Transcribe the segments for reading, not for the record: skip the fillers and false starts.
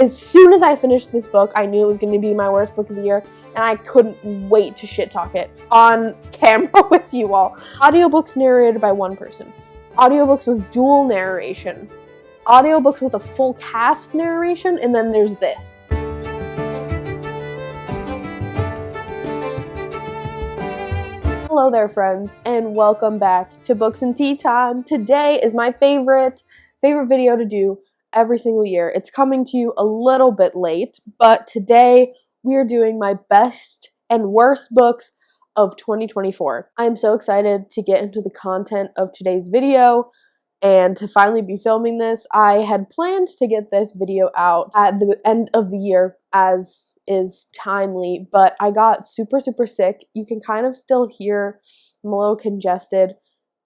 As soon as I finished this book, I knew it was going to be my worst book of the year, and I couldn't wait to shit talk it on camera with you all. Audiobooks narrated by one person. Audiobooks with dual narration. Audiobooks with a full cast narration, and then there's this. Hello there, friends, and welcome back to Books and Tea Time. Today is my favorite video to do every single year. It's coming to you a little bit late, but today we are doing my best and worst books of 2024. I'm so excited to get into the content of today's video and to finally be filming this. I had planned to get this video out at the end of the year, as is timely, but I got super sick. You can kind of still hear I'm a little congested,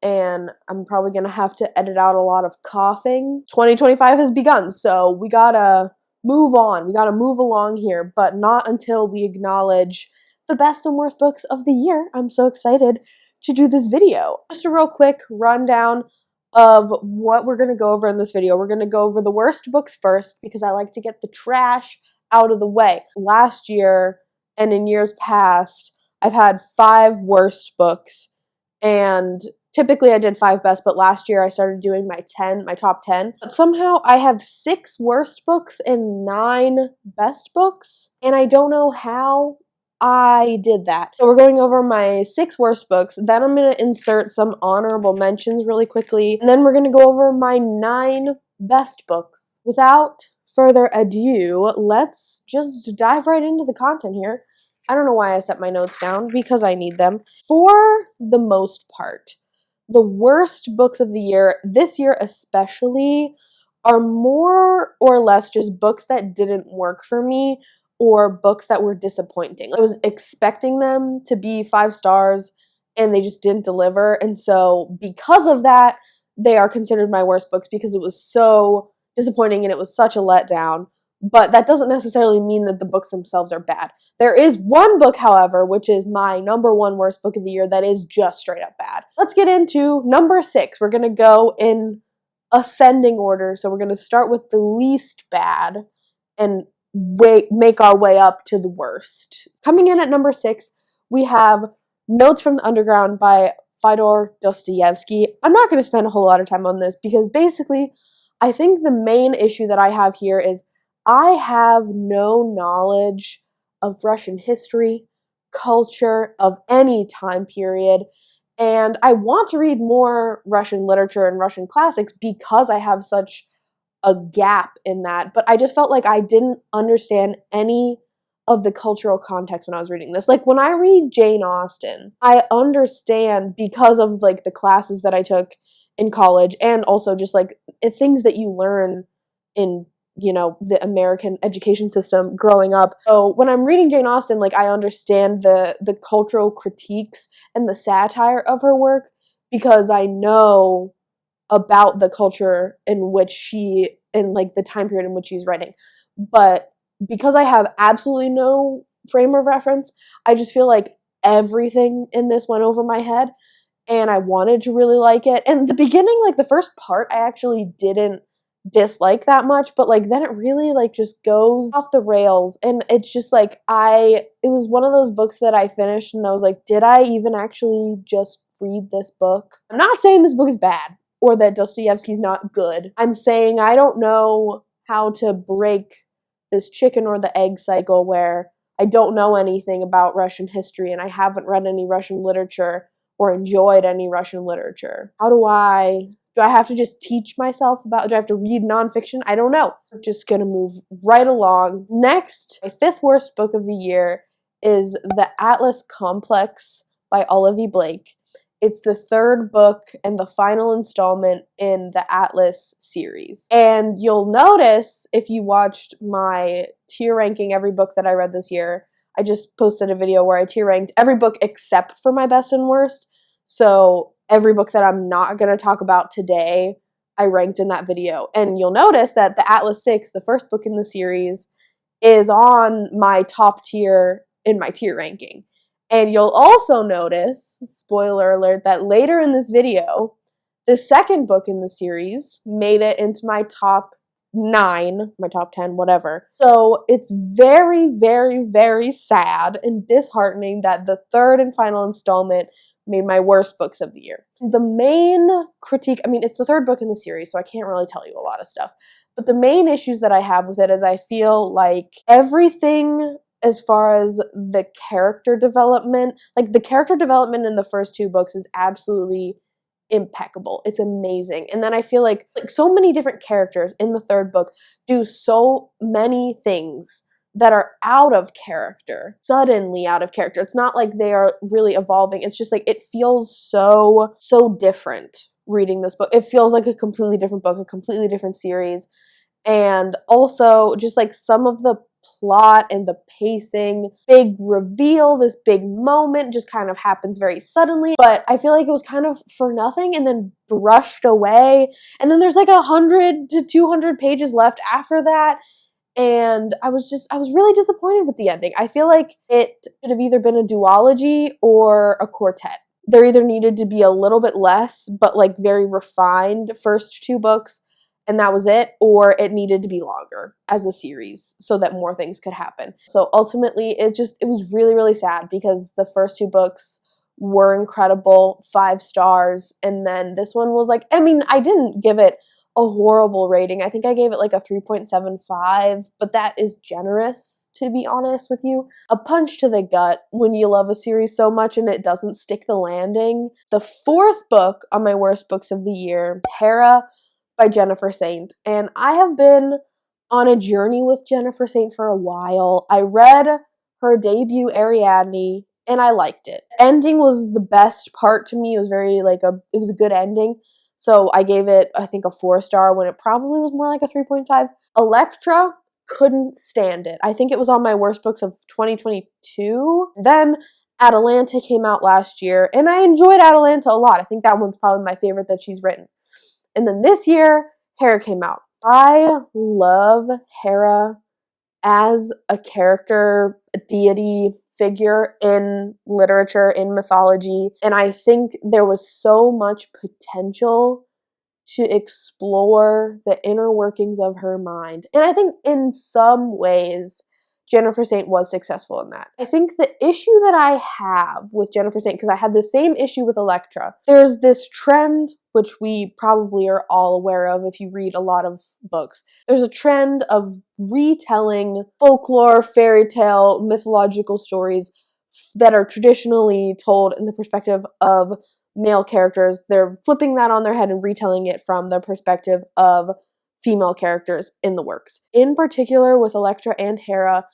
and I'm probably going to have to edit out a lot of coughing. 2025 has begun, so we gotta move on. We gotta move along here, but not until we acknowledge the best and worst books of the year. I'm so excited to do this video. Just a real quick rundown of what we're going to go over in this video. We're going to go over the worst books first, because I like to get the trash out of the way. Last year, and in years past, I've had 5 worst books, and typically I did 5 best, but last year I started doing my top 10. But somehow I have 6 worst books and 9 best books, and I don't know how I did that. So we're going over my 6 worst books, then I'm going to insert some honorable mentions really quickly, and then we're going to go over my 9 best books. Without further ado, let's just dive right into the content here. I don't know why I set my notes down, because I need them. For the most part, the worst books of the year, this year especially, are more or less just books that didn't work for me or books that were disappointing. I was expecting them to be 5 stars and they just didn't deliver, and so because of that, they are considered my worst books because it was so disappointing and it was such a letdown. But that doesn't necessarily mean that the books themselves are bad. There is one book, however, which is my #1 worst book of the year, that is just straight up bad. Let's get into number 6. We're going to go in ascending order. So we're going to start with the least bad and make our way up to the worst. Coming in at number 6, we have Notes from the Underground by Fyodor Dostoevsky. I'm not going to spend a whole lot of time on this because basically I think the main issue that I have here is I have no knowledge of Russian history, culture, of any time period, and I want to read more Russian literature and Russian classics because I have such a gap in that, but I just felt like I didn't understand any of the cultural context when I was reading this. Like, when I read Jane Austen, I understand because of, like, the classes that I took in college, and also just, like, things that you learn in, you know, the American education system growing up. So when I'm reading Jane Austen, like, I understand the cultural critiques and the satire of her work because I know about the culture in which like the time period in which she's writing. But because I have absolutely no frame of reference, I just feel like everything in this went over my head, and I wanted to really like it. And the beginning, like the first part, I actually didn't dislike that much, but like then it really like just goes off the rails, and it's just like it was one of those books that I finished and I was like, did I even actually just read this book? I'm not saying this book is bad or that Dostoevsky's not good. I'm saying I don't know how to break this chicken or the egg cycle where I don't know anything about Russian history and I haven't read any Russian literature or enjoyed any Russian literature. Do I have to just teach myself about, do I have to read nonfiction? I don't know. I'm just gonna move right along. Next, my 5th worst book of the year is The Atlas Complex by Olivia Blake. It's the 3rd book and the final installment in the Atlas series. And you'll notice, if you watched my tier ranking every book that I read this year, I just posted a video where I tier ranked every book except for my best and worst. So every book that I'm not going to talk about today, I ranked in that video. And you'll notice that the Atlas 6, the first book in the series, is on my top tier in my tier ranking. And you'll also notice, spoiler alert, that later in this video, the 2nd book in the series made it into my top 9, my top 10, whatever. So it's very, very, very sad and disheartening that the third and final installment made my worst books of the year. The main critique, I mean, it's the third book in the series, so I can't really tell you a lot of stuff. But the main issues that I have with it is I feel like everything as far as the character development, like the character development in the first 2 books is absolutely impeccable. It's amazing. And then I feel like so many different characters in the third book do so many things that are out of character, suddenly out of character. It's not like they are really evolving. It's just like it feels so different reading this book. It feels like a completely different book, a completely different series. And also just like some of the plot and the pacing, big reveal, this big moment just kind of happens very suddenly, but I feel like it was kind of for nothing and then brushed away. And then there's like 100 to 200 pages left after that. And I was really disappointed with the ending. I feel like it should have either been a duology or a quartet. There either needed to be a little bit less, but like very refined first 2 books, and that was it, or it needed to be longer as a series so that more things could happen. So ultimately, it was really, really sad because the first 2 books were incredible, 5 stars, and then this one was like, I mean, I didn't give it a horrible rating. I think I gave it like a 3.75, but that is generous, to be honest with you. A punch to the gut when you love a series so much and it doesn't stick the landing. The 4th book on my worst books of the year, Hera by Jennifer Saint. And I have been on a journey with Jennifer Saint for a while. I read her debut, Ariadne, and I liked it. Ending was the best part to me. It was it was a good ending. So I gave it, I think, a 4-star when it probably was more like a 3.5. Electra, couldn't stand it. I think it was on my worst books of 2022. Then Atalanta came out last year, and I enjoyed Atalanta a lot. I think that one's probably my favorite that she's written. And then this year, Hera came out. I love Hera as a character, a deity figure in literature, in mythology, and I think there was so much potential to explore the inner workings of her mind. And I think in some ways, Jennifer Saint was successful in that. I think the issue that I have with Jennifer Saint, because I had the same issue with Electra, there's this trend, which we probably are all aware of if you read a lot of books. There's a trend of retelling folklore, fairy tale, mythological stories that are traditionally told in the perspective of male characters. They're flipping that on their head and retelling it from the perspective of female characters in the works. In particular, with Electra and Hera,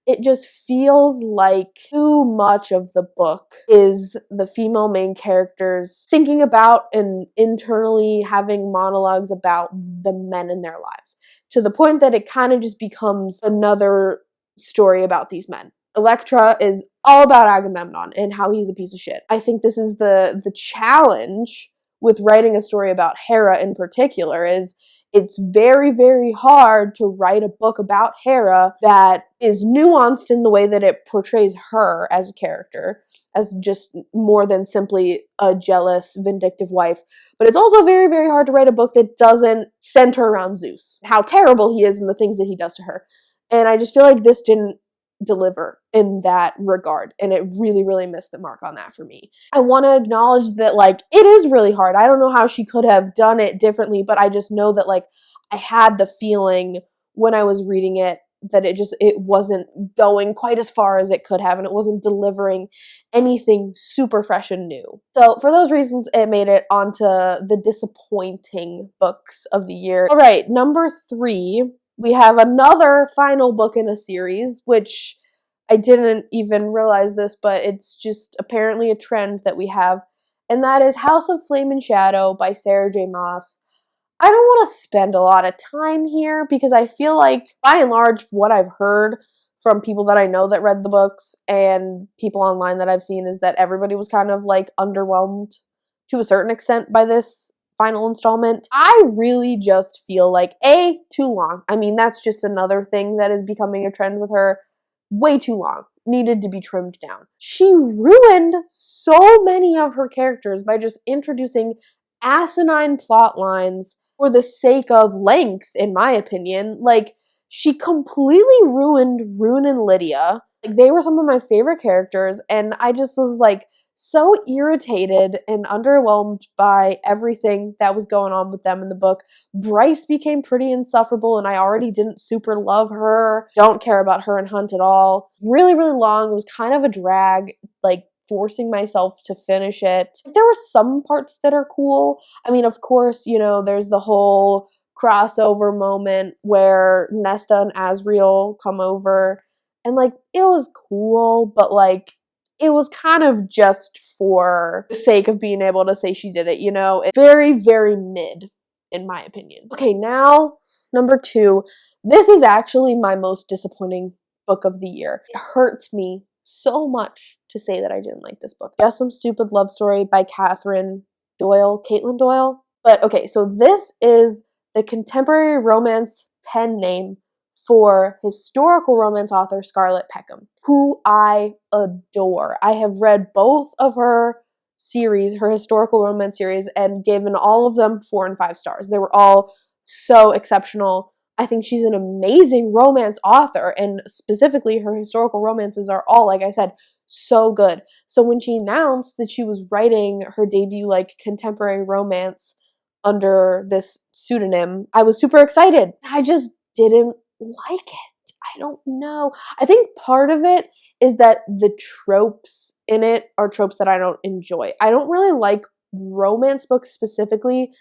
it just feels like too much of the book is the female main characters thinking about and internally having monologues about the men in their lives, to the point that it kind of just becomes another story about these men. Electra is all about Agamemnon and how he's a piece of shit. I think this is the challenge with writing a story about Hera in particular, is it's very, very hard to write a book about Hera that is nuanced in the way that it portrays her as a character, as just more than simply a jealous, vindictive wife. But it's also very, very hard to write a book that doesn't center around Zeus, how terrible he is and the things that he does to her. And I just feel like this didn't deliver in that regard, and it really, really missed the mark on that for me. I want to acknowledge that, like, it is really hard. I don't know how she could have done it differently, but I just know that, like, I had the feeling when I was reading it that it wasn't going quite as far as it could have, and it wasn't delivering anything super fresh and new. So for those reasons, it made it onto the disappointing books of the year. All right, number 3, we have another final book in a series, which I didn't even realize this, but it's just apparently a trend that we have, and that is House of Flame and Shadow by Sarah J. Maas. I don't want to spend a lot of time here because I feel like, by and large, what I've heard from people that I know that read the books and people online that I've seen is that everybody was kind of like underwhelmed to a certain extent by this final installment. I really just feel like, too long. I mean, that's just another thing that is becoming a trend with her. Way too long. Needed to be trimmed down. She ruined so many of her characters by just introducing asinine plot lines for the sake of length, in my opinion. Like, she completely ruined Rune and Lydia. Like, they were some of my favorite characters, and I just was like so irritated and underwhelmed by everything that was going on with them in the book. Bryce became pretty insufferable, and I already didn't super love her. Don't care about her and Hunt at all. Really, really long. It was kind of a drag, like forcing myself to finish it. There were some parts that are cool. I mean, of course, you know, there's the whole crossover moment where Nesta and Asriel come over, and like it was cool, but like it was kind of just for the sake of being able to say she did it, you know? It's very, very mid, in my opinion. Okay, now, number 2. This is actually my most disappointing book of the year. It hurts me so much to say that I didn't like this book. Just Some Stupid Love Story by Caitlin Doyle. But okay, so this is the contemporary romance pen name for historical romance author Scarlett Peckham, who I adore. I have read both of her series, her historical romance series, and given all of them 4 and 5 stars. They were all so exceptional. I think she's an amazing romance author, and specifically her historical romances are all, like I said, so good. So when she announced that she was writing her debut like contemporary romance under this pseudonym, I was super excited. I just didn't like it. I don't know. I think part of it is that the tropes in it are tropes that I don't enjoy. I don't really like romance books specifically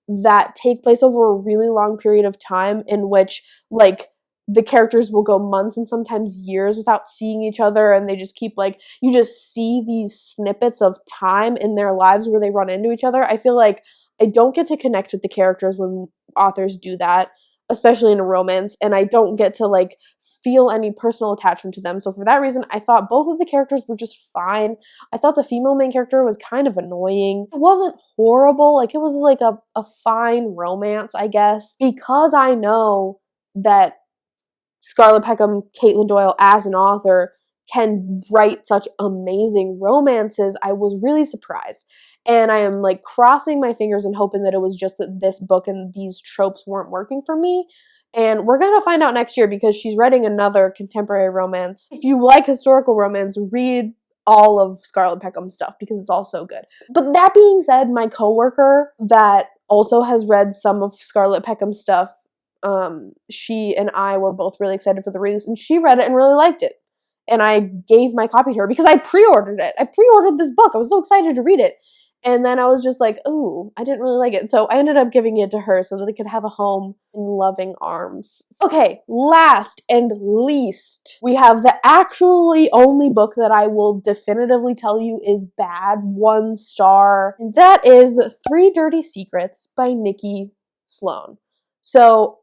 that take place over a really long period of time, in which like the characters will go months and sometimes years without seeing each other, and they just keep like, you just see these snippets of time in their lives where they run into each other. I feel like I don't get to connect with the characters when authors do that, especially in a romance, and I don't get to like feel any personal attachment to them. So for that reason, I thought both of the characters were just fine. I thought the female main character was kind of annoying. It wasn't horrible. Like, it was like a fine romance, I guess. Because I know that Scarlett Peckham, Caitlin Doyle, as an author, can write such amazing romances, I was really surprised. And I am like crossing my fingers and hoping that it was just that this book and these tropes weren't working for me. And we're going to find out next year, because she's writing another contemporary romance. If you like historical romance, read all of Scarlett Peckham's stuff, because it's all so good. But that being said, my coworker that also has read some of Scarlett Peckham's stuff, she and I were both really excited for the release, and she read it and really liked it. And I gave my copy to her because I pre-ordered it. I pre-ordered this book. I was so excited to read it. And then I was just like, ooh, I didn't really like it. So I ended up giving it to her so that it could have a home in loving arms. Okay, last and least, we have the actually only book that I will definitively tell you is bad, 1 star. And that is 3 Dirty Secrets by Nikki Sloan. So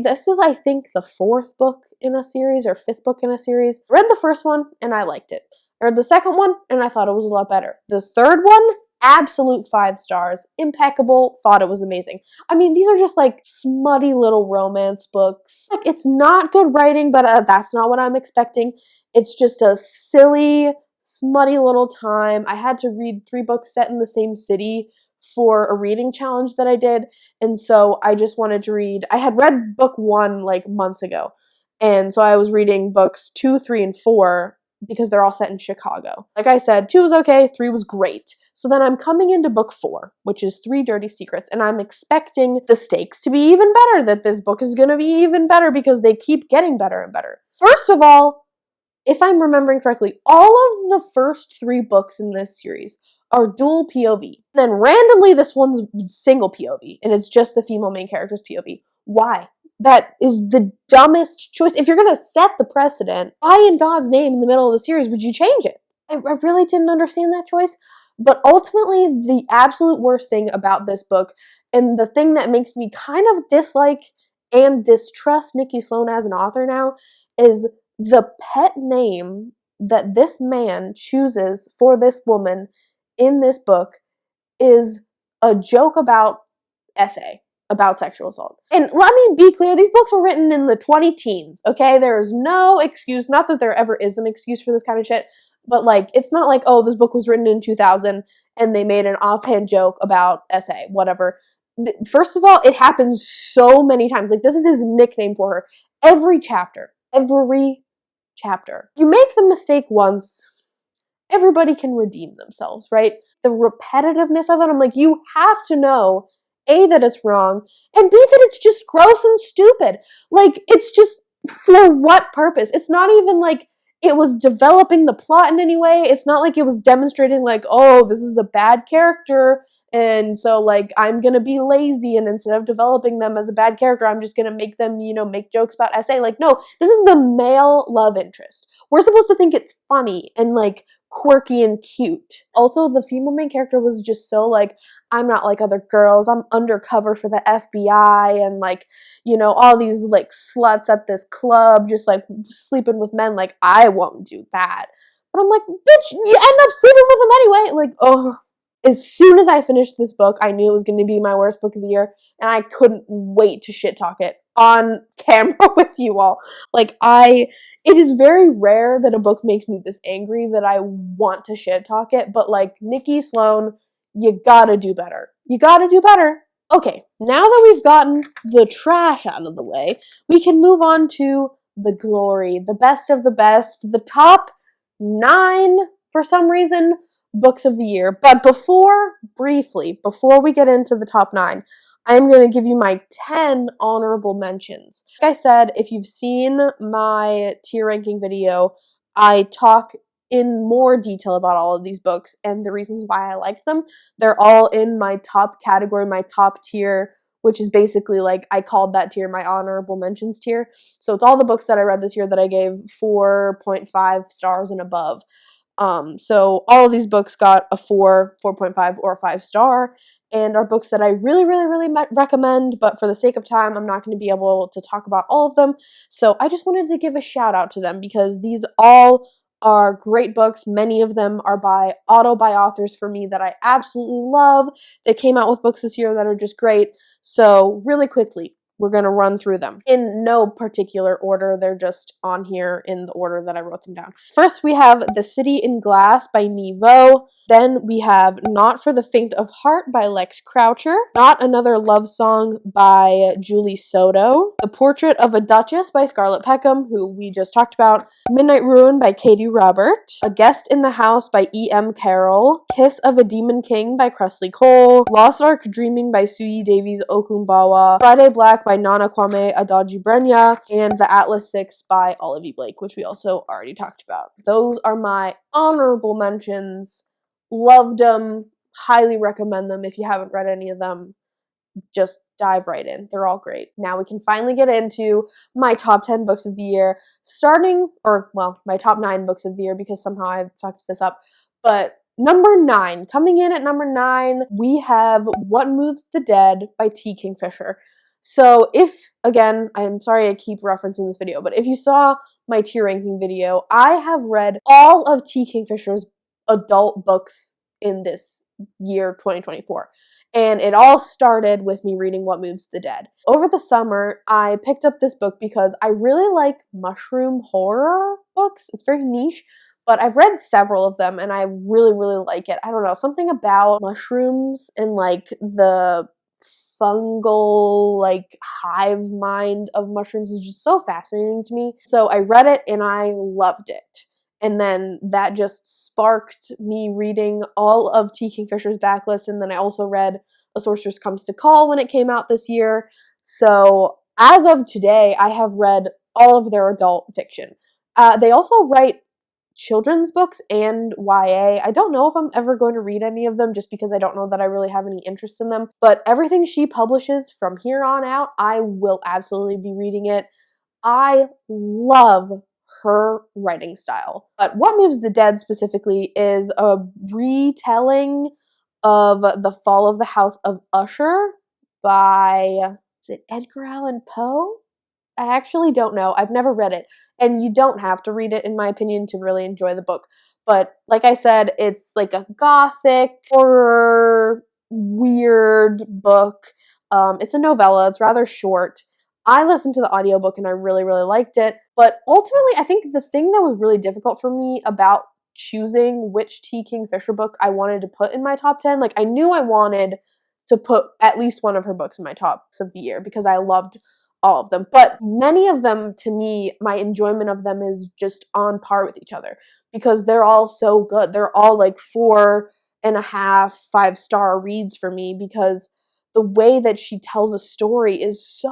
this is, I think, the 4th book in a series or 5th book in a series. I read the first one and I liked it. I read the second one and I thought it was a lot better. The third one, absolute 5 stars, impeccable, thought it was amazing. I mean, these are just like smutty little romance books. Like, it's not good writing, but that's not what I'm expecting. It's just a silly, smutty little time. I had to read 3 books set in the same city for a reading challenge that I did, and so I just wanted to read. I had read book 1 like months ago, and so I was reading books 2, 3, and 4 because they're all set in Chicago. Like I said, 2 was okay, 3 was great. So then I'm coming into book 4, which is 3 Dirty Secrets, and I'm expecting the stakes to be even better, that this book is going to be even better because they keep getting better and better. First of all, if I'm remembering correctly, all of the first 3 books in this series are dual POV. Then randomly this one's single POV, and it's just the female main character's POV. Why? That is the dumbest choice. If you're going to set the precedent, why in God's name in the middle of the series would you change it? I really didn't understand that choice. But ultimately, the absolute worst thing about this book, and the thing that makes me kind of dislike and distrust Nikki Sloan as an author now, is the pet name that this man chooses for this woman in this book is a joke about essay about sexual assault. And let me be clear, these books were written in the 20 teens, okay? There is no excuse, not that there ever is an excuse for this kind of shit, but like, it's not like, oh, this book was written in 2000 and they made an offhand joke about essay, whatever. first of all, it happens so many times. Like, this is his nickname for her. Every chapter. You make the mistake once, everybody can redeem themselves, right? The repetitiveness of it, I'm like, you have to know, A, that it's wrong, and B, that it's just gross and stupid. Like, it's just, for what purpose? It's not even like it was developing the plot in any way. It's not like it was demonstrating, like, oh, this is a bad character, and so, like, I'm gonna be lazy, and instead of developing them as a bad character, I'm just gonna make them, make jokes about SA. Like, no, this is the male love interest. We're supposed to think it's funny and, like, quirky and cute. Also, the female main character was just so, like, I'm not like other girls. I'm undercover for the FBI, and, like, all these, like, sluts at this club just, like, sleeping with men. Like, I won't do that. But I'm like, bitch, you end up sleeping with them anyway. Like, oh. As soon as I finished this book, I knew it was going to be my worst book of the year, and I couldn't wait to shit talk it on camera with you all. Like, it is very rare that a book makes me this angry that I want to shit talk it, but, like, Nikki Sloan, you gotta do better. You gotta do better. Okay, now that we've gotten the trash out of the way, we can move on to the glory, the best of the best, the top 9, for some reason, books of the year. But before we get into the top 9, I'm going to give you my 10 honorable mentions. Like I said, if you've seen my tier ranking video, I talk in more detail about all of these books and the reasons why I liked them. They're all in my top category, my top tier, which is basically, like, I called that tier my honorable mentions tier. So it's all the books that I read this year that I gave 4.5 stars and above. So all of these books got a 4, 4.5, or a 5 star, and are books that I really, really, really recommend, but for the sake of time, I'm not going to be able to talk about all of them. So I just wanted to give a shout out to them because these all are great books. Many of them are by authors for me that I absolutely love. They came out with books this year that are just great. So really quickly, we're going to run through them in no particular order. They're just on here in the order that I wrote them down. First, we have The City in Glass by Nevo. Then we have Not for the Faint of Heart by Lex Croucher. Not Another Love Song by Julie Soto. The Portrait of a Duchess by Scarlett Peckham, who we just talked about. Midnight Ruin by Katie Robert. A Guest in the House by E.M. Carroll. Kiss of a Demon King by Cresley Cole. Lost Ark Dreaming by Suyi Davies Okunbawa. Friday Black by Nana Kwame Adaji-Brenya. And The Atlas 6 by Olivia Blake, which we also already talked about. Those are my honorable mentions. Loved them. Highly recommend them. If you haven't read any of them, just dive right in. They're all great. Now we can finally get into my top 10 books of the year, my top 9 books of the year, because somehow I fucked this up. But number 9, coming in at number 9, we have What Moves the Dead by T. Kingfisher. So again, I'm sorry I keep referencing this video, but if you saw my tier ranking video, I have read all of T. Kingfisher's adult books in this year, 2024. And it all started with me reading What Moves the Dead. Over the summer, I picked up this book because I really like mushroom horror books. It's very niche, but I've read several of them and I really, really like it. I don't know, something about mushrooms and, like, the fungal, like, hive mind of mushrooms is just so fascinating to me. So I read it and I loved it. And then that just sparked me reading all of T. Kingfisher's backlist. And then I also read A Sorceress Comes to Call when it came out this year. So as of today, I have read all of their adult fiction. They also write children's books and YA. I don't know if I'm ever going to read any of them just because I don't know that I really have any interest in them. But everything she publishes from here on out, I will absolutely be reading it. I love her writing style. But What Moves the Dead specifically is a retelling of The Fall of the House of Usher by, is it Edgar Allan Poe? I actually don't know. I've never read it. And you don't have to read it, in my opinion, to really enjoy the book. But like I said, it's like a gothic, horror, weird book. It's a novella. It's rather short. I listened to the audiobook and I really, really liked it. But ultimately, I think the thing that was really difficult for me about choosing which T. Kingfisher book I wanted to put in my top 10, like, I knew I wanted to put at least one of her books in my tops of the year because I loved all of them. But many of them, to me, my enjoyment of them is just on par with each other because they're all so good. They're all like 4.5, 5-star reads for me because the way that she tells a story is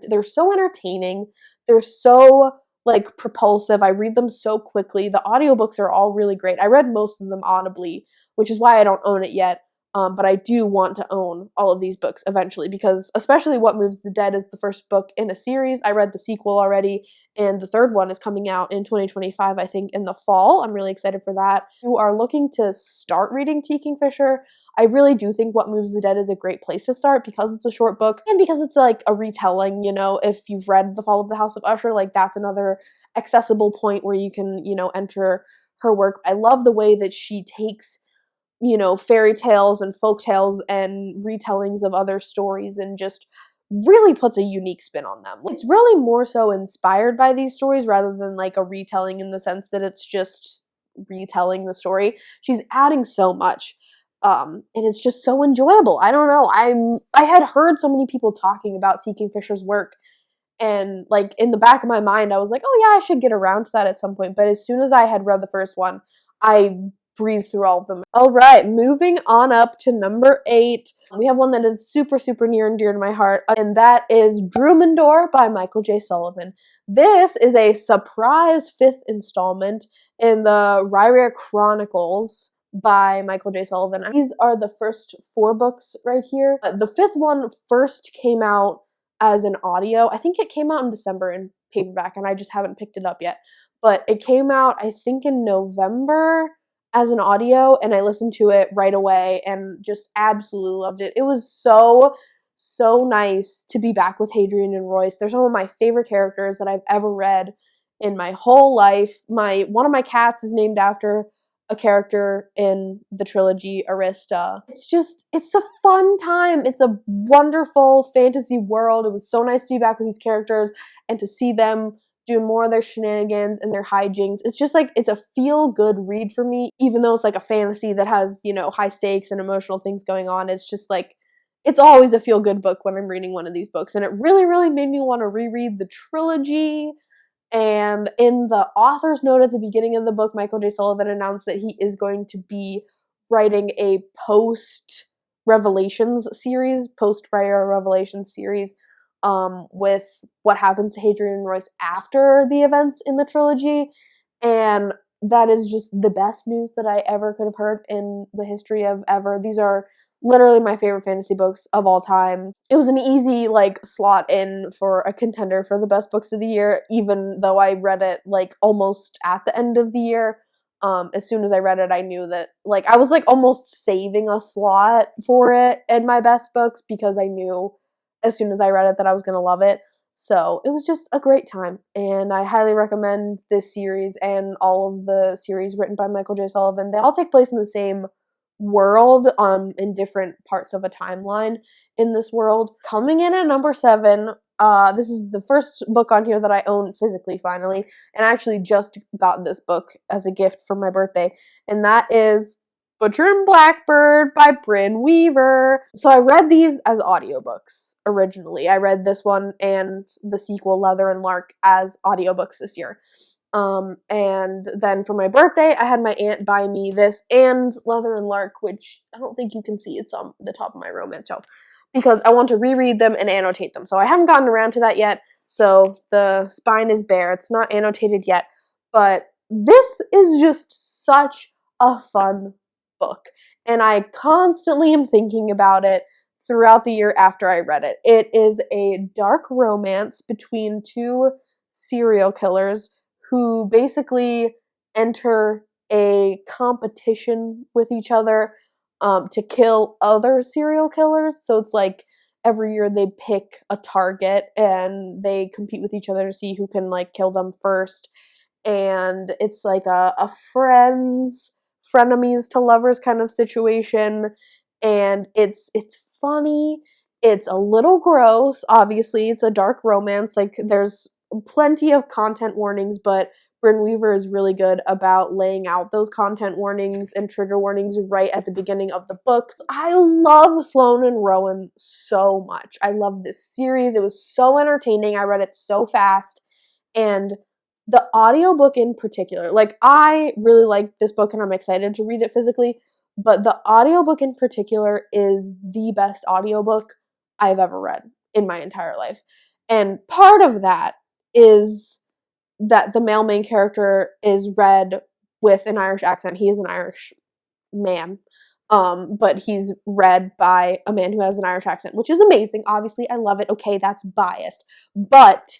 they're so entertaining. They're so like propulsive. I read them so quickly. The audiobooks are all really great. I read most of them audibly, which is why I don't own it yet. But I do want to own all of these books eventually because especially What Moves the Dead is the first book in a series. I read the sequel already, and the third one is coming out in 2025, I think, in the fall. I'm really excited for that. If you are looking to start reading T. Kingfisher, I really do think What Moves the Dead is a great place to start because it's a short book and because it's like a retelling, you know, if you've read The Fall of the House of Usher, like that's another accessible point where you can, you know, enter her work. I love the way that she takes, you know, fairy tales and folk tales and retellings of other stories and just really puts a unique spin on them. It's really more so inspired by these stories rather than like a retelling in the sense that it's just retelling the story. She's adding so much. And it's just so enjoyable. I don't know. I had heard so many people talking about T. Kingfisher's work, and like in the back of my mind I was like, oh yeah, I should get around to that at some point. But as soon as I had read the first one, I breezed through all of them. All right, moving on up to number 8. We have one that is super, super near and dear to my heart, and that is Drumendor by Michael J. Sullivan. This is a surprise 5th installment in the Ryrare Chronicles by Michael J. Sullivan. These are the first 4 books right here. The 5th one first came out as an audio. I think it came out in December in paperback, and I just haven't picked it up yet. But it came out, I think, in November as an audio, and I listened to it right away and just absolutely loved it. It was so, so nice to be back with Hadrian and Royce. They're some of my favorite characters that I've ever read in my whole life. One of my cats is named after a character in the trilogy, Arista. It's a fun time. It's a wonderful fantasy world. It was so nice to be back with these characters and to see them do more of their shenanigans and their hijinks. It's just like, it's a feel-good read for me, even though it's like a fantasy that has, you know, high stakes and emotional things going on. It's just like, it's always a feel-good book when I'm reading one of these books, and it really, really made me want to reread the trilogy. And in the author's note at the beginning of the book, Michael J. Sullivan announced that he is going to be writing a post-Revelations series, post-Raya Revelations series, with what happens to Hadrian and Royce after the events in the trilogy. And that is just the best news that I ever could have heard in the history of ever. These are literally my favorite fantasy books of all time. It was an easy like slot in for a contender for the best books of the year, even though I read it like almost at the end of the year. As soon as I read it, I knew that like I was like almost saving a slot for it in my best books because I knew as soon as I read it that I was going to love it. So it was just a great time, and I highly recommend this series and all of the series written by Michael J. Sullivan. They all take place in the same world, in different parts of a timeline in this world. Coming in at number 7, this is the first book on here that I own physically finally, and I actually just got this book as a gift for my birthday, and that is Butcher and Blackbird by Brynne Weaver. So I read these as audiobooks originally. I read this one and the sequel, Leather and Lark, as audiobooks this year. And then for my birthday, I had my aunt buy me this and Leather and Lark, which I don't think you can see. It's on the top of my romance shelf because I want to reread them and annotate them. So I haven't gotten around to that yet. So the spine is bare. It's not annotated yet, but this is just such a fun book, and I constantly am thinking about it throughout the year after I read it. It is a dark romance between 2 serial killers who basically enter a competition with each other to kill other serial killers. So it's like every year they pick a target and they compete with each other to see who can like kill them first. And it's like a frenemies to lovers kind of situation, and it's funny. It's a little gross. Obviously, it's a dark romance. Like there's plenty of content warnings, but Bryn Weaver is really good about laying out those content warnings and trigger warnings right at the beginning of the book. I love Sloane and Rowan so much. I love this series. It was so entertaining. I read it so fast. And the audiobook in particular, like, I really like this book and I'm excited to read it physically, but the audiobook in particular is the best audiobook I've ever read in my entire life. And part of that is that the male main character is read with an Irish accent. He is an Irish man, but he's read by a man who has an Irish accent, which is amazing. Obviously, I love it. Okay, that's biased. But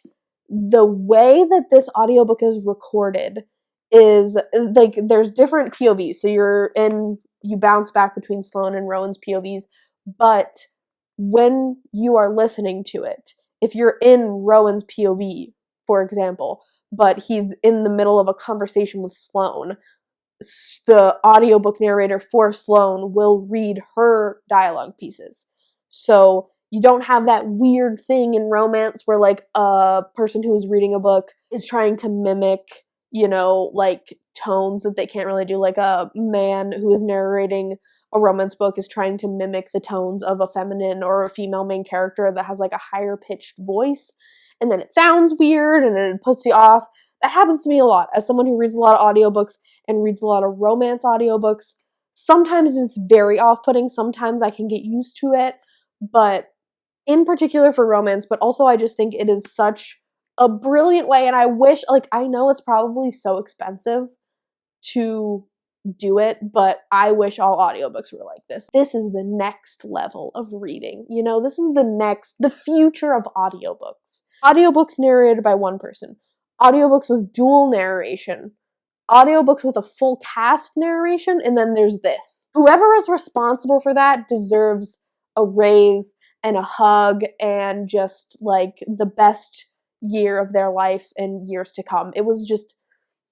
the way that this audiobook is recorded is, like, there's different POVs. So you bounce back between Sloane and Rowan's POVs, but when you are listening to it, if you're in Rowan's POV, for example, but he's in the middle of a conversation with Sloane, the audiobook narrator for Sloane will read her dialogue pieces. So you don't have that weird thing in romance where, like, a person who is reading a book is trying to mimic, like, tones that they can't really do. Like, a man who is narrating a romance book is trying to mimic the tones of a feminine or a female main character that has, like, a higher pitched voice. And then it sounds weird and it puts you off. That happens to me a lot as someone who reads a lot of audiobooks and reads a lot of romance audiobooks. Sometimes it's very off-putting. Sometimes I can get used to it. But in particular for romance, but also I just think it is such a brilliant way. And I wish, like, I know it's probably so expensive to do it, but I wish all audiobooks were like this. This is the next level of reading. This is the future of audiobooks. Audiobooks narrated by one person. Audiobooks with dual narration. Audiobooks with a full cast narration, and then there's this. Whoever is responsible for that deserves a raise and a hug and just, like, the best year of their life and years to come.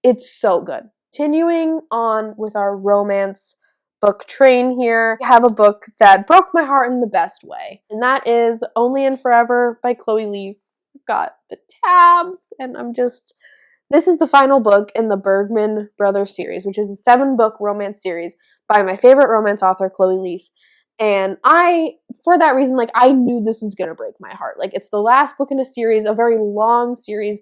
It's so good. Continuing on with our romance book train here, we have a book that broke my heart in the best way, and that is Only and Forever by Chloe Leese. I've got the tabs, and this is the final book in the Bergman Brothers series, which is a 7-book romance series by my favorite romance author, Chloe Leese. And for that reason, like, I knew this was going to break my heart. Like, it's the last book in a series, a very long series,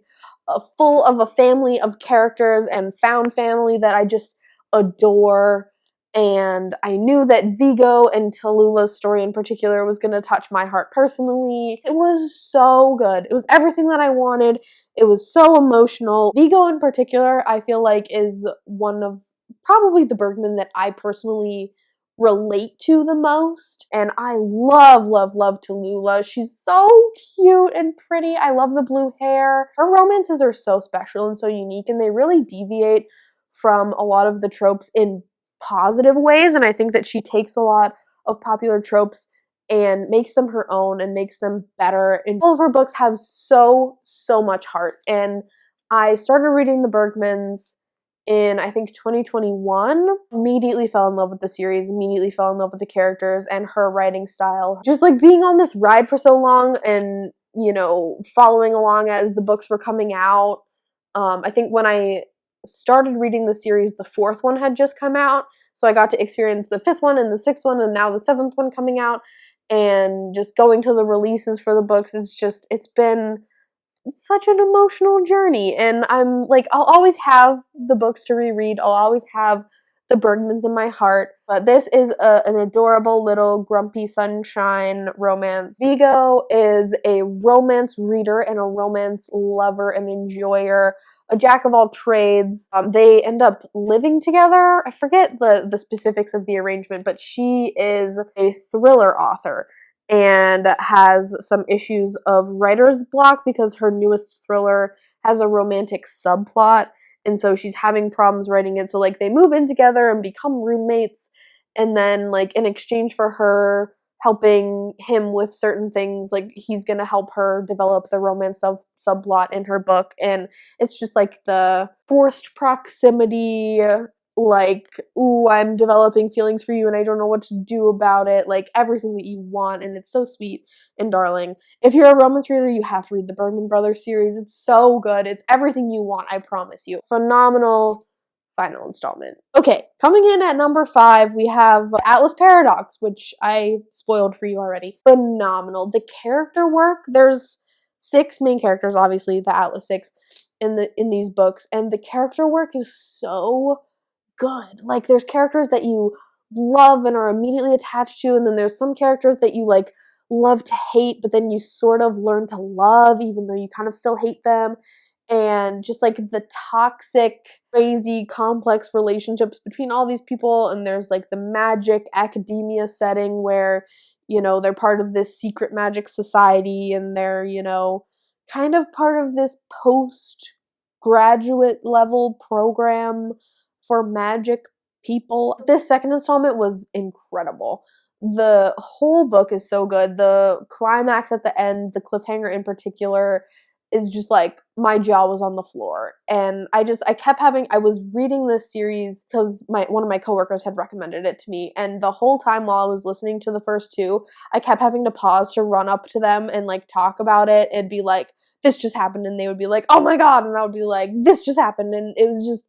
full of a family of characters and found family that I just adore. And I knew that Vigo and Tallulah's story in particular was going to touch my heart personally. It was so good. It was everything that I wanted. It was so emotional. Vigo in particular, I feel like, is one of probably the Bergman that I personally relate to the most. And I love, love, love Tallulah. She's so cute and pretty. I love the blue hair. Her romances are so special and so unique, and they really deviate from a lot of the tropes in positive ways. And I think that she takes a lot of popular tropes and makes them her own and makes them better. And all of her books have so, so much heart. And I started reading the Bergmans in, I think, 2021. Immediately fell in love with the series, immediately fell in love with the characters and her writing style. Just, like, being on this ride for so long and, following along as the books were coming out. I think when I started reading the series, the 4th one had just come out, so I got to experience the 5th one and the 6th one and now the 7th one coming out, and just going to the releases for the books. It's been such an emotional journey, and I'm like, I'll always have the books to reread. I'll always have the Bergmans in my heart, but this is an adorable little grumpy sunshine romance. Vigo is a romance reader and a romance lover and enjoyer, a jack of all trades. They end up living together. I forget the specifics of the arrangement, but she is a thriller author and has some issues of writer's block because her newest thriller has a romantic subplot, and so she's having problems writing it. So, like, they move in together and become roommates, and then, like, in exchange for her helping him with certain things, like, he's gonna help her develop the romance subplot in her book. And it's just, like, the forced proximity like, ooh, I'm developing feelings for you and I don't know what to do about it, like everything that you want, and it's so sweet and darling. If you're a romance reader, you have to read the Bergman Brothers series. It's so good. It's everything you want, I promise you. Phenomenal final installment. Okay, coming in at number 5, we have Atlas Paradox, which I spoiled for you already. Phenomenal. The character work, there's 6 main characters, obviously, the Atlas 6 in these books, and the character work is so good. Like, there's characters that you love and are immediately attached to, and then there's some characters that you like love to hate, but then you sort of learn to love even though you kind of still hate them. And just like the toxic, crazy, complex relationships between all these people, and there's like the magic academia setting where, you know, they're part of this secret magic society, and they're, you know, kind of part of this post-graduate level program for magic people. This second installment was incredible. The whole book is so good. The climax at the end, the cliffhanger in particular, is just like, my jaw was on the floor. And I was reading this series because one of my coworkers had recommended it to me, and the whole time while I was listening to the first 2, I kept having to pause to run up to them and like talk about it. It'd be like, this just happened, and they would be like, oh my god, and I would be like, this just happened, and it was just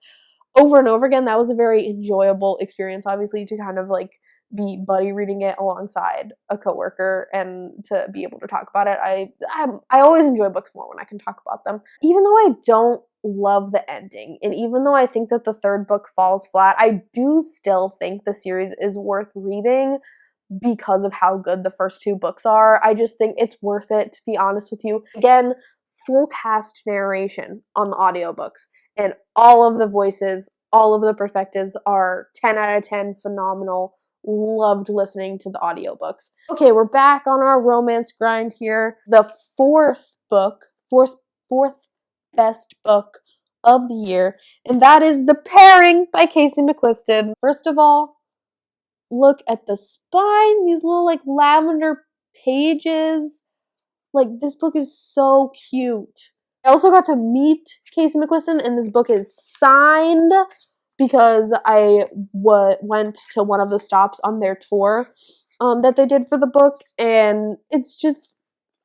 over and over again. That was a very enjoyable experience, obviously, to kind of like be buddy reading it alongside a coworker and to be able to talk about it. I always enjoy books more when I can talk about them. Even though I don't love the ending, and even though I think that the 3rd book falls flat, I do still think the series is worth reading because of how good the first 2 books are. I just think it's worth it, to be honest with you. Again, full cast narration on the audiobooks, and all of the voices, all of the perspectives are 10 out of 10, phenomenal. Loved listening to the audiobooks. Okay, we're back on our romance grind here. The 4th best book of the year, and that is The Pairing by Casey McQuiston. First of all, look at the spine, these little like lavender pages. Like, this book is so cute. I also got to meet Casey McQuiston, and this book is signed because I went to one of the stops on their tour that they did for the book, and it's just,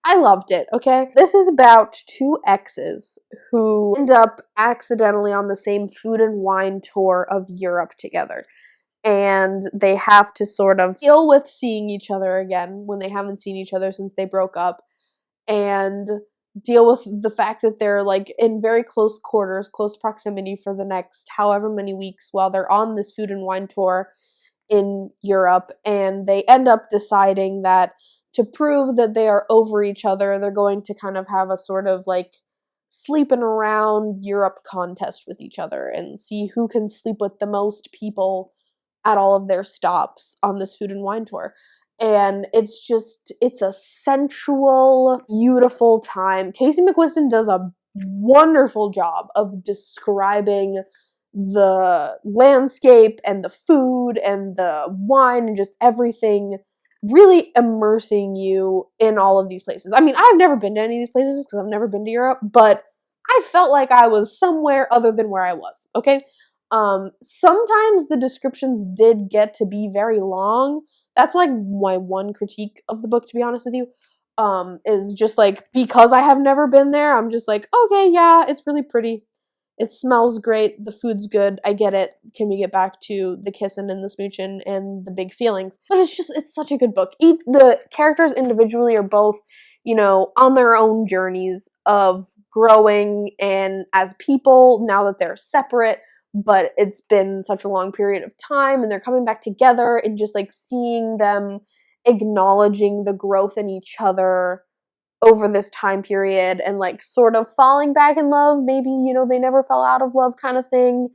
I loved it, okay? This is about 2 exes who end up accidentally on the same food and wine tour of Europe together. And they have to sort of deal with seeing each other again when they haven't seen each other since they broke up, and deal with the fact that they're like in very close quarters, close proximity for the next however many weeks while they're on this food and wine tour in Europe. And they end up deciding that to prove that they are over each other, they're going to kind of have a sort of like sleeping around Europe contest with each other and see who can sleep with the most people at all of their stops on this food and wine tour. And it's a sensual, beautiful time. Casey McQuiston does a wonderful job of describing the landscape and the food and the wine and just everything, really immersing you in all of these places. I mean, I've never been to any of these places because I've never been to Europe, but I felt like I was somewhere other than where I was, okay? Sometimes the descriptions did get to be very long. That's like my one critique of the book, to be honest with you, is just like, because I have never been there, I'm just like, okay, yeah, it's really pretty. It smells great. The food's good. I get it. Can we get back to the kissing and the smooching and the big feelings? But it's such a good book. The characters individually are both, you know, on their own journeys of growing and as people now that they're separate, but it's been such a long period of time and they're coming back together, and just like seeing them acknowledging the growth in each other over this time period and like sort of falling back in love. Maybe, you know, they never fell out of love kind of thing.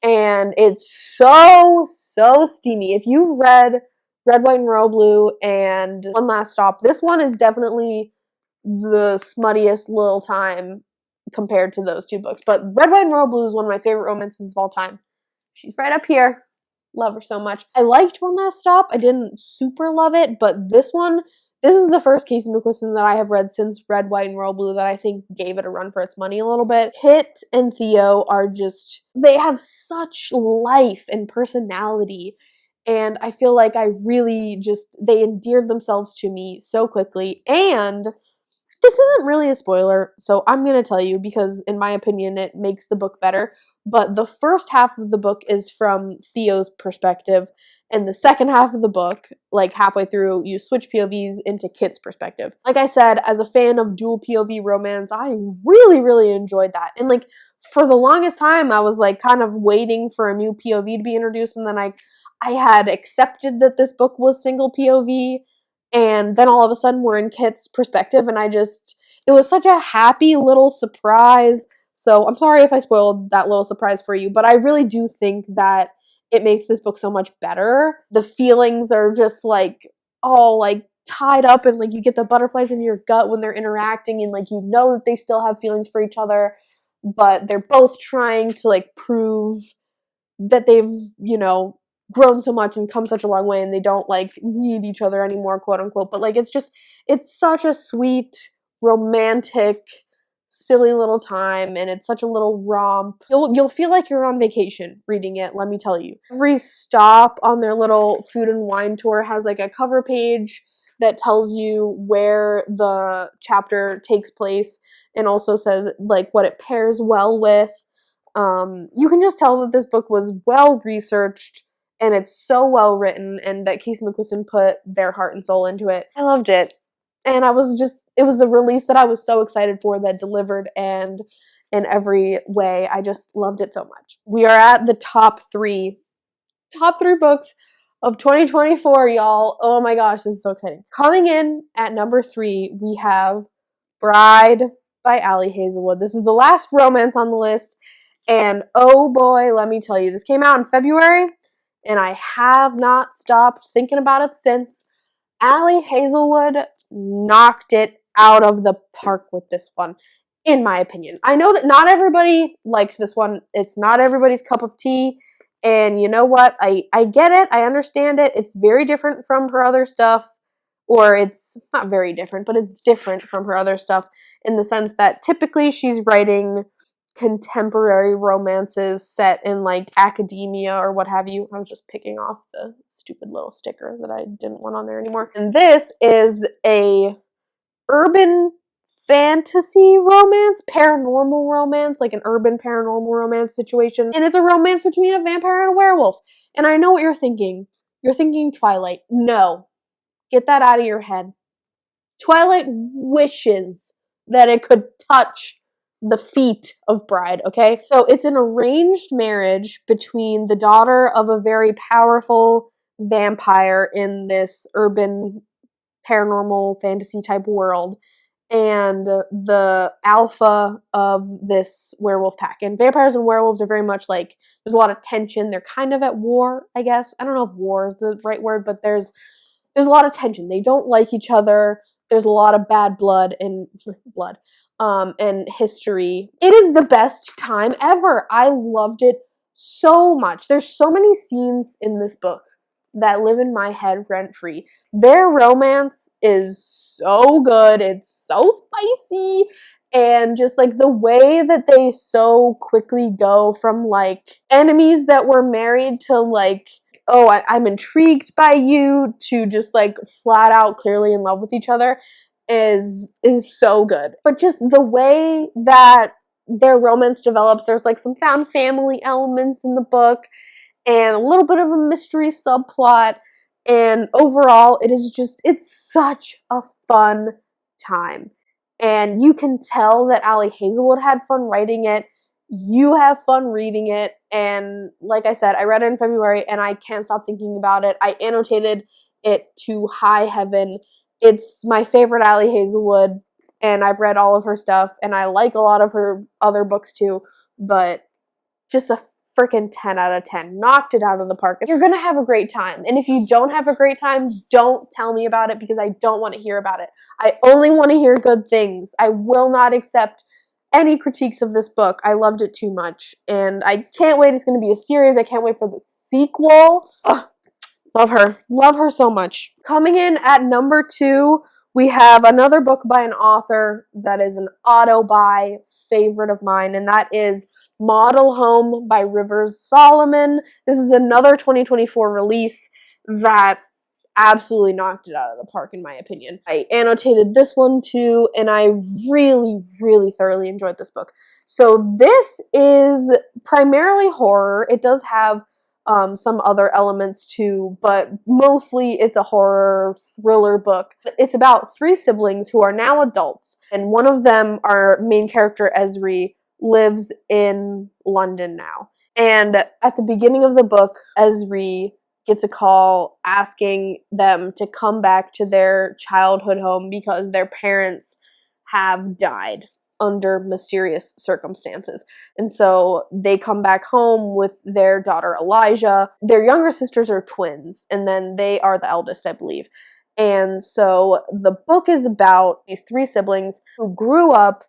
And it's so steamy. If you've read Red, White, and Royal Blue and One Last Stop, this one is definitely the smuttiest little time compared to those 2 books. But Red, White, and Royal Blue is one of my favorite romances of all time. She's right up here. Love her so much. I liked One Last Stop. I didn't super love it, but this one, This is the first Casey McQuiston that I have read since Red, White, and Royal Blue that I think gave it a run for its money a little bit. Kit and Theo are just, they have such life and personality, and I feel like I really just, they endeared themselves to me so quickly. And this isn't really a spoiler, so I'm going to tell you because, in my opinion, it makes the book better. But the first half of the book is from Theo's perspective, and the second half of the book, like halfway through, you switch POVs into Kit's perspective. Like I said, as a fan of dual POV romance, I really, really enjoyed that. And like, for the longest time, I was like kind of waiting for a new POV to be introduced, and then I had accepted that this book was single POV. And then all of a sudden we're in Kit's perspective, and it was such a happy little surprise. So I'm sorry if I spoiled that little surprise for you, but I really do think that it makes this book so much better. The feelings are just like all like tied up, and like you get the butterflies in your gut when they're interacting, and like you know that they still have feelings for each other, but they're both trying to like prove that they've, you know, grown so much and come such a long way, and they don't like need each other anymore, quote unquote. But like, it's such a sweet, romantic, silly little time, and it's such a little romp. You'll feel like you're on vacation reading it, let me tell you. Every stop on their little food and wine tour has like a cover page that tells you where the chapter takes place, and also says like what it pairs well with. You can just tell that this book was well researched, and it's so well written, and that Casey McQuiston put their heart and soul into it. I loved it. And it was a release that I was so excited for, that delivered, and in every way, I just loved it so much. We are at the top three books of 2024, y'all. Oh my gosh, this is so exciting. Coming in at number 3, we have Bride by Ali Hazelwood. This is the last romance on the list, and oh boy, let me tell you, this came out in February, and I have not stopped thinking about it since. Ali Hazelwood knocked it out of the park with this one, in my opinion. I know that not everybody liked this one. It's not everybody's cup of tea, and you know what? I get it. I understand it. It's very different from her other stuff, or it's not very different, but it's different from her other stuff in the sense that typically she's writing contemporary romances set in like academia or what have you. I was just picking off the stupid little sticker that I didn't want on there anymore. And this is a urban fantasy romance, paranormal romance, like an urban paranormal romance situation. And it's a romance between a vampire and a werewolf. And I know what you're thinking. You're thinking Twilight. No. Get that out of your head. Twilight wishes that it could touch the feet of Bride, okay? So it's an arranged marriage between the daughter of a very powerful vampire in this urban paranormal fantasy type world and the alpha of this werewolf pack. And vampires and werewolves are very much like, there's a lot of tension. They're kind of at war, I guess. I don't know if war is the right word, but there's a lot of tension. They don't like each other. There's a lot of bad blood and history. It is the best time ever. I loved it so much. There's so many scenes in this book that live in my head rent-free. Their romance is so good. It's so spicy. And just like the way that they so quickly go from like enemies that were married to like, oh, I'm intrigued by you, to just like flat out clearly in love with each other is so good. But just the way that their romance develops, there's like some found family elements in the book and a little bit of a mystery subplot, and overall it's such a fun time. And you can tell that Ali Hazelwood had fun writing it. You have fun reading it, and like I said, I read it in February and I can't stop thinking about it. I annotated it to high heaven. It's my favorite Ali Hazelwood, and I've read all of her stuff, and I like a lot of her other books too, but just a freaking 10 out of 10. Knocked it out of the park. You're gonna have a great time, and if you don't have a great time, don't tell me about it, because I don't want to hear about it. I only want to hear good things. I will not accept any critiques of this book. I loved it too much, and I can't wait. It's going to be a series. I can't wait for the sequel. Ugh. Love her so much. Coming in at number 2, we have another book by an author that is an auto-buy favorite of mine, and that is Model Home by Rivers Solomon. This is another 2024 release that absolutely knocked it out of the park, in my opinion. I annotated this one too, and I really, really thoroughly enjoyed this book. So this is primarily horror. It does have some other elements too, but mostly it's a horror thriller book. It's about 3 siblings who are now adults, and one of them, our main character Esri, lives in London now. And at the beginning of the book, Esri gets a call asking them to come back to their childhood home because their parents have died under mysterious circumstances. And so they come back home with their daughter Elijah. Their younger sisters are twins, and then they are the eldest, I believe. And so the book is about these 3 siblings who grew up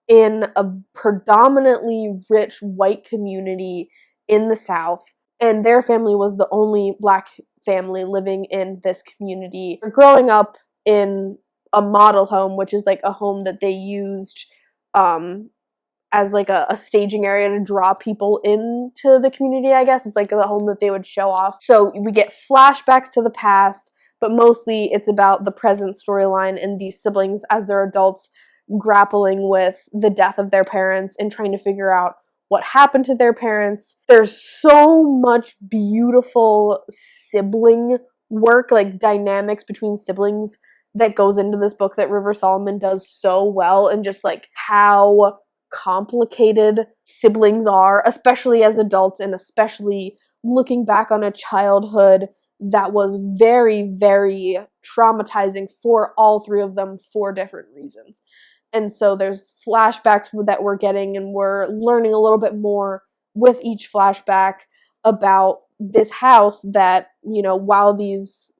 in a predominantly rich white community in the South, and their family was the only Black family living in this community. They're growing up in a model home, which is like a home that they used as like a staging area to draw people into the community, I guess. It's like the home that they would show off. So we get flashbacks to the past, but mostly it's about the present storyline and these siblings as they're adults grappling with the death of their parents and trying to figure out what happened to their parents. There's so much beautiful sibling work, like dynamics between siblings, that goes into this book that River Solomon does so well, and just like how complicated siblings are, especially as adults, and especially looking back on a childhood that was very, very traumatizing for all 3 of them for different reasons. And so there's flashbacks that we're getting, and we're learning a little bit more with each flashback about this house that, you know, while these,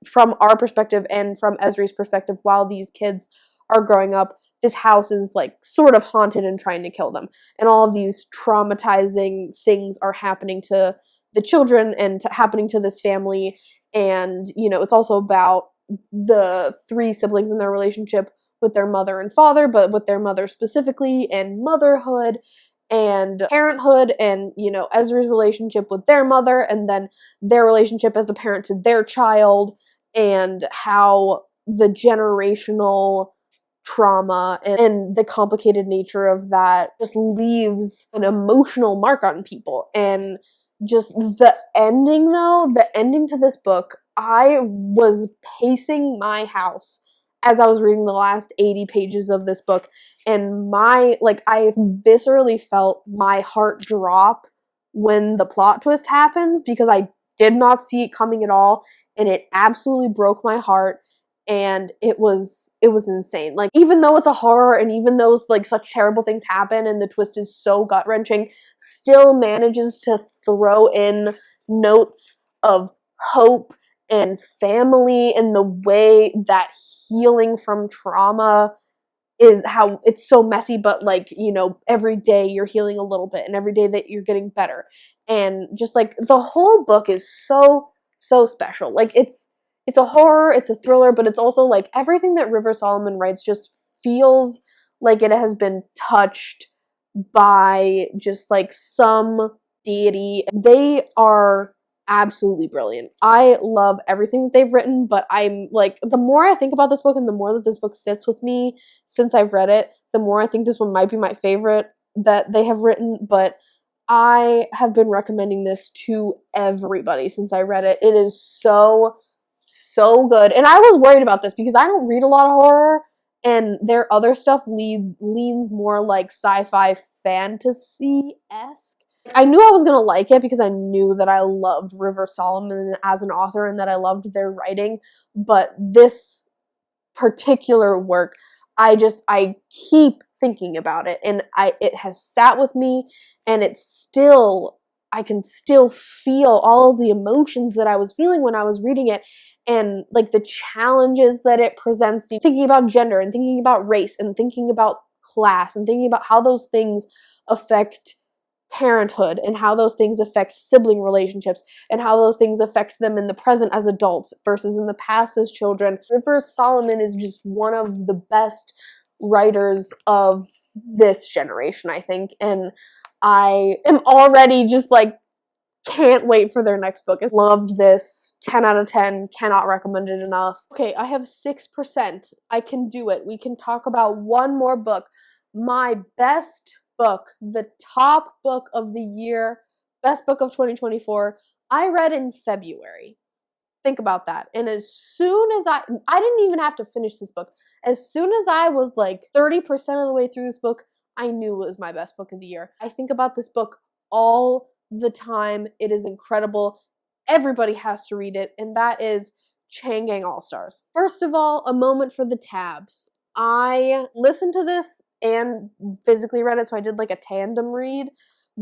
from our perspective and from Esri's perspective, while these kids are growing up, this house is like sort of haunted and trying to kill them. And all of these traumatizing things are happening to the children and happening to this family. And, you know, it's also about the 3 siblings in their relationship with their mother and father, but with their mother specifically, and motherhood and parenthood, and, you know, Ezra's relationship with their mother, and then their relationship as a parent to their child, and how the generational trauma and the complicated nature of that just leaves an emotional mark on people. And just the ending, though, the ending to this book, I was pacing my house as I was reading the last 80 pages of this book, and I viscerally felt my heart drop when the plot twist happens, because I did not see it coming at all, and it absolutely broke my heart, and it was insane. Like, even though it's a horror, and even though like such terrible things happen and the twist is so gut-wrenching, still manages to throw in notes of hope and family, and the way that healing from trauma is, how it's so messy, but like, you know, every day you're healing a little bit, and every day that you're getting better. And just like the whole book is so special. Like, it's a horror, it's a thriller, but it's also like everything that River Solomon writes just feels like it has been touched by just like some deity. They are absolutely brilliant. I love everything that they've written, but I'm like, the more I think about this book and the more that this book sits with me since I've read it, the more I think this one might be my favorite that they have written. But I have been recommending this to everybody since I read it. It is so good. And I was worried about this because I don't read a lot of horror, and their other stuff leans more like sci-fi fantasy-esque. I knew I was going to like it because I knew that I loved River Solomon as an author and that I loved their writing, but this particular work, I keep thinking about it, and it has sat with me, and I can still feel all of the emotions that I was feeling when I was reading it, and like the challenges that it presents, thinking about gender and thinking about race and thinking about class and thinking about how those things affect parenthood and how those things affect sibling relationships and how those things affect them in the present as adults versus in the past as children. Rivers Solomon is just one of the best writers of this generation, I think, and I am already just like can't wait for their next book. I loved this. 10 out of 10. Cannot recommend it enough. Okay, I have 6%. I can do it. We can talk about one more book. My best book, the top book of the year, best book of 2024, I read in February. Think about that. And as soon as I didn't even have to finish this book. As soon as I was like 30% of the way through this book, I knew it was my best book of the year. I think about this book all the time. It is incredible. Everybody has to read it, and that is Chain Gang All-Stars. First of all, a moment for the tabs. I listened to this and physically read it, so I did like a tandem read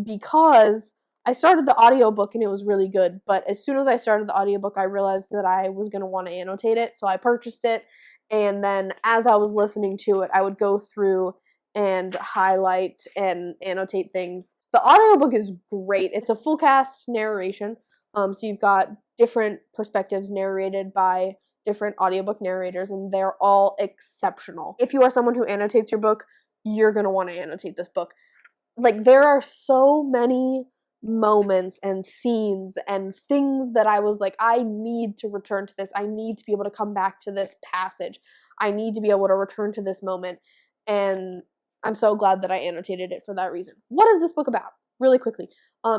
because I started the audiobook and it was really good, but as soon as I started the audiobook, I realized that I was going to want to annotate it, so I purchased it, and then as I was listening to it, I would go through and highlight and annotate things. The audiobook is great. It's a full cast narration, so you've got different perspectives narrated by different audiobook narrators, and they're all exceptional. If you are someone who annotates your book, you're going to want to annotate this book. Like, there are so many moments and scenes and things that I was like, I need to return to this. I need to be able to come back to this passage. I need to be able to return to this moment. And I'm so glad that I annotated it for that reason. What is this book about? Really quickly.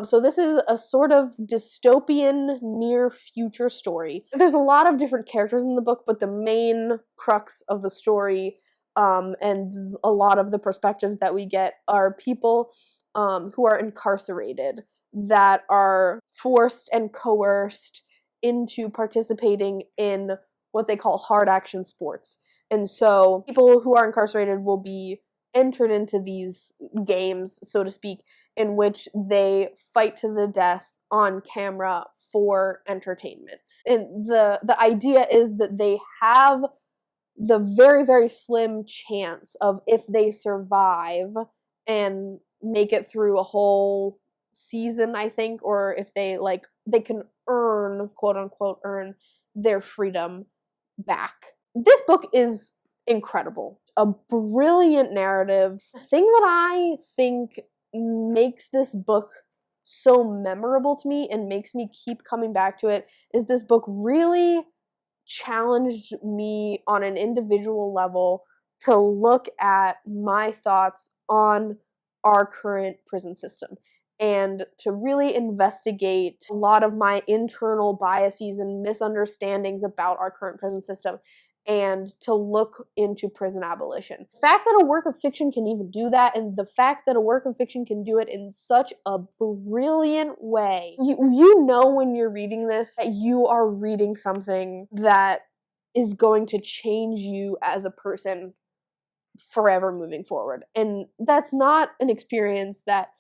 So this is a sort of dystopian near future story. There's a lot of different characters in the book, but the main crux of the story and a lot of the perspectives that we get are people who are incarcerated, that are forced and coerced into participating in what they call hard action sports. And so people who are incarcerated will be entered into these games, so to speak, in which they fight to the death on camera for entertainment. And the idea is that they have the very, very slim chance of, if they survive and make it through a whole season, I think, or if they can earn, quote unquote, earn their freedom back. This book is incredible. A brilliant narrative. The thing that I think makes this book so memorable to me and makes me keep coming back to it is this book really challenged me on an individual level to look at my thoughts on our current prison system and to really investigate a lot of my internal biases and misunderstandings about our current prison system, and to look into prison abolition. The fact that a work of fiction can even do that, and the fact that a work of fiction can do it in such a brilliant way, you know when you're reading this that you are reading something that is going to change you as a person forever moving forward. And that's not an experience that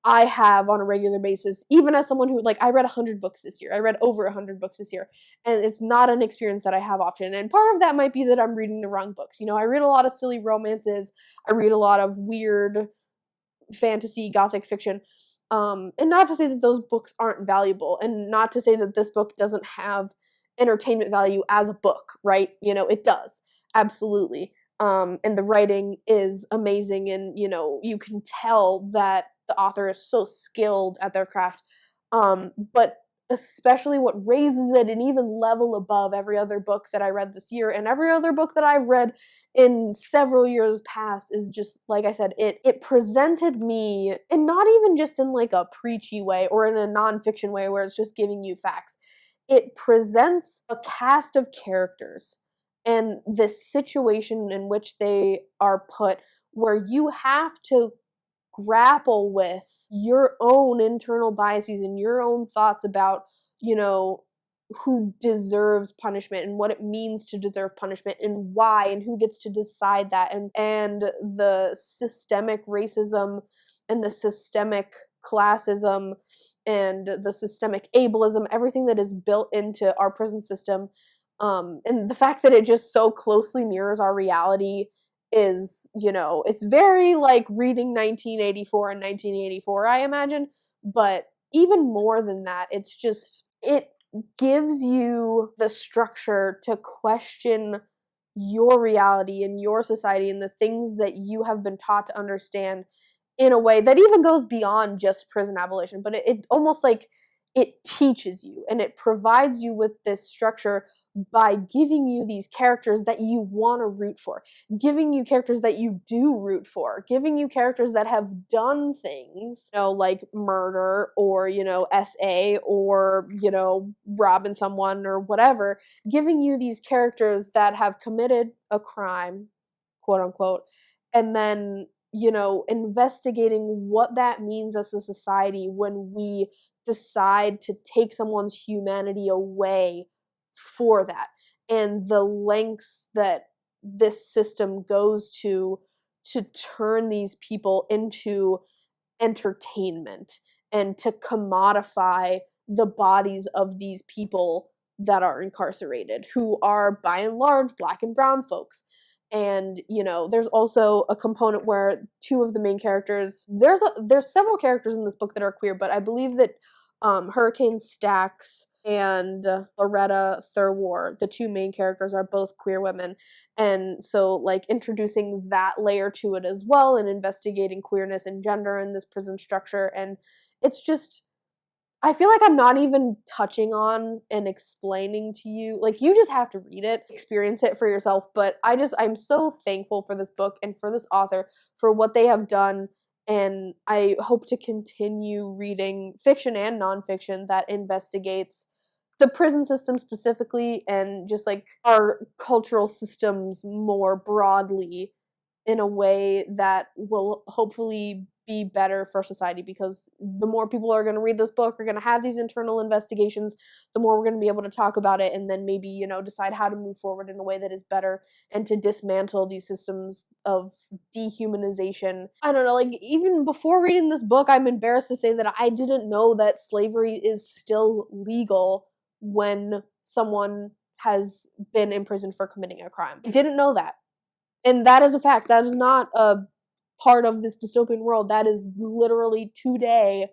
I have on a regular basis, even as someone who, I read 100 books this year. I read over 100 books this year, and it's not an experience that I have often. And part of that might be that I'm reading the wrong books. I read a lot of silly romances. I read a lot of weird fantasy, gothic fiction. And not to say that those books aren't valuable, and not to say that this book doesn't have entertainment value as a book, right? It does. Absolutely. And the writing is amazing, and, you can tell that the author is so skilled at their craft. But especially what raises it an even level above every other book that I read this year and every other book that I've read in several years past is just, like I said, it presented me, and not even just in a preachy way or in a nonfiction way where it's just giving you facts. It presents a cast of characters and this situation in which they are put, where you have to grapple with your own internal biases and your own thoughts about, who deserves punishment and what it means to deserve punishment and why, and who gets to decide that, and the systemic racism and the systemic classism and the systemic ableism, everything that is built into our prison system, and the fact that it just so closely mirrors our reality is, it's very like reading 1984 and 1984, I imagine, but even more than that, it's just, it gives you the structure to question your reality and your society and the things that you have been taught to understand in a way that even goes beyond just prison abolition, but it almost like it teaches you and it provides you with this structure by giving you these characters that you want to root for, giving you characters that you do root for, giving you characters that have done things, like murder or, SA or, robbing someone or whatever, giving you these characters that have committed a crime, quote unquote, and then, investigating what that means as a society when we decide to take someone's humanity away for that, and the lengths that this system goes to turn these people into entertainment and to commodify the bodies of these people that are incarcerated, who are by and large Black and brown folks. And there's also a component where two of the main characters, there's several characters in this book that are queer, but I believe that Hurricane Stacks and Loretta Thurwar, the two main characters, are both queer women, and so like introducing that layer to it as well and investigating queerness and gender in this prison structure. And it's just, I feel like I'm not even touching on and explaining to you. Like, you just have to read it, experience it for yourself. But I'm so thankful for this book and for this author, for what they have done. And I hope to continue reading fiction and nonfiction that investigates the prison system specifically and just like our cultural systems more broadly in a way that will hopefully be better for society, because the more people are going to read this book, are going to have these internal investigations, the more we're going to be able to talk about it and then maybe, decide how to move forward in a way that is better and to dismantle these systems of dehumanization. I don't know, like, even before reading this book, I'm embarrassed to say that I didn't know that slavery is still legal when someone has been imprisoned for committing a crime. I didn't know that. And that is a fact. That is not a part of this dystopian world. That is literally today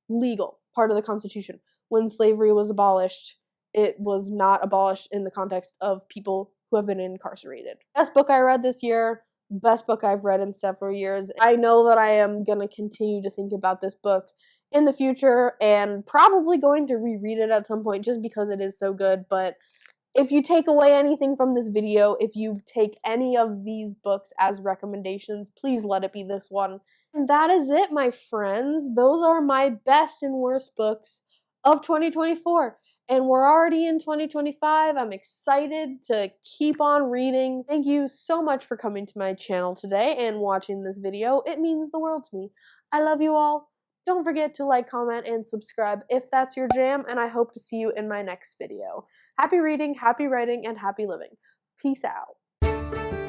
legal, part of the Constitution. When slavery was abolished, it was not abolished in the context of people who have been incarcerated. Best book I read this year, best book I've read in several years. I know that I am going to continue to think about this book in the future and probably going to reread it at some point just because it is so good. But if you take away anything from this video, if you take any of these books as recommendations, please let it be this one. And that is it, my friends. Those are my best and worst books of 2024. And we're already in 2025. I'm excited to keep on reading. Thank you so much for coming to my channel today and watching this video. It means the world to me. I love you all. Don't forget to like, comment, and subscribe if that's your jam, and I hope to see you in my next video. Happy reading, happy writing, and happy living. Peace out.